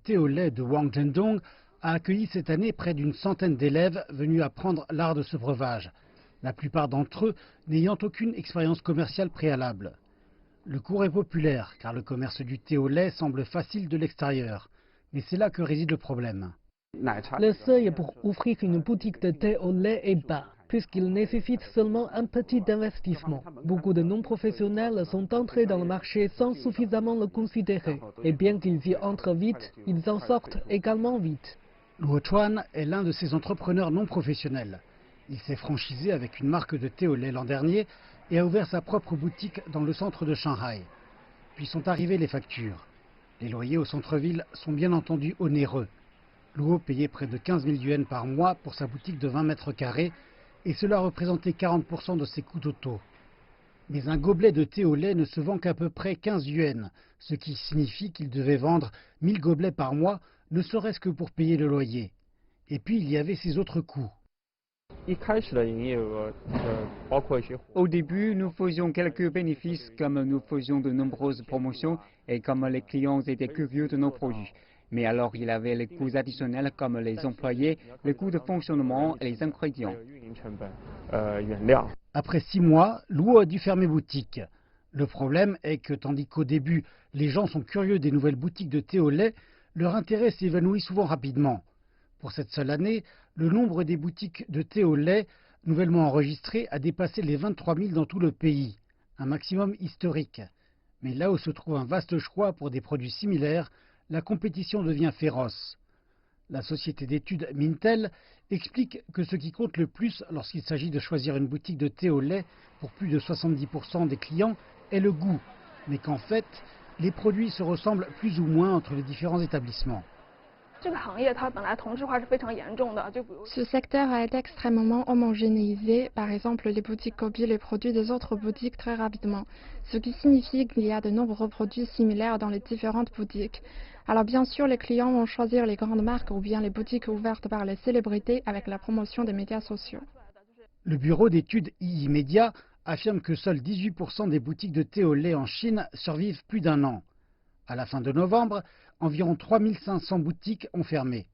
thé au lait de Wang Zhendong a accueilli cette année près d'une centaine d'élèves venus apprendre l'art de ce breuvage, la plupart d'entre eux n'ayant aucune expérience commerciale préalable. Le cours est populaire car le commerce du thé au lait semble facile de l'extérieur, mais c'est là que réside le problème. Le seuil pour ouvrir une boutique de thé au lait est bas, puisqu'il nécessite seulement un petit investissement. Beaucoup de non-professionnels sont entrés dans le marché sans suffisamment le considérer. Et bien qu'ils y entrent vite, ils en sortent également vite. Luo Chuan est l'un de ces entrepreneurs non professionnels. Il s'est franchisé avec une marque de thé au lait l'an dernier et a ouvert sa propre boutique dans le centre de Shanghai. Puis sont arrivées les factures. Les loyers au centre-ville sont bien entendu onéreux. Luo payait près de 15 000 yuan par mois pour sa boutique de 20 mètres carrés et cela représentait 40% de ses coûts totaux. Mais un gobelet de thé au lait ne se vend qu'à peu près 15 yuan, ce qui signifie qu'il devait vendre 1000 gobelets par mois, ne serait-ce que pour payer le loyer. Et puis il y avait ses autres coûts. Au début, nous faisions quelques bénéfices comme nous faisions de nombreuses promotions et comme les clients étaient curieux de nos produits. Mais alors il y avait les coûts additionnels comme les employés, les coûts de fonctionnement et les ingrédients. Après 6 mois, Luo a dû fermer boutique. Le problème est que tandis qu'au début, les gens sont curieux des nouvelles boutiques de thé au lait, leur intérêt s'évanouit souvent rapidement. Pour cette seule année, le nombre des boutiques de thé au lait nouvellement enregistrées a dépassé les 23 000 dans tout le pays, un maximum historique. Mais là où se trouve un vaste choix pour des produits similaires, la compétition devient féroce. La société d'études Mintel explique que ce qui compte le plus lorsqu'il s'agit de choisir une boutique de thé au lait pour plus de 70% des clients est le goût, mais qu'en fait, les produits se ressemblent plus ou moins entre les différents établissements. Ce secteur a été extrêmement homogénéisé. Par exemple, les boutiques copient les produits des autres boutiques très rapidement, ce qui signifie qu'il y a de nombreux produits similaires dans les différentes boutiques. Alors bien sûr, les clients vont choisir les grandes marques ou bien les boutiques ouvertes par les célébrités avec la promotion des médias sociaux. Le bureau d'études II Media affirme que seuls 18% des boutiques de thé au lait en Chine survivent plus d'un an. À la fin de novembre, environ 3500 boutiques ont fermé.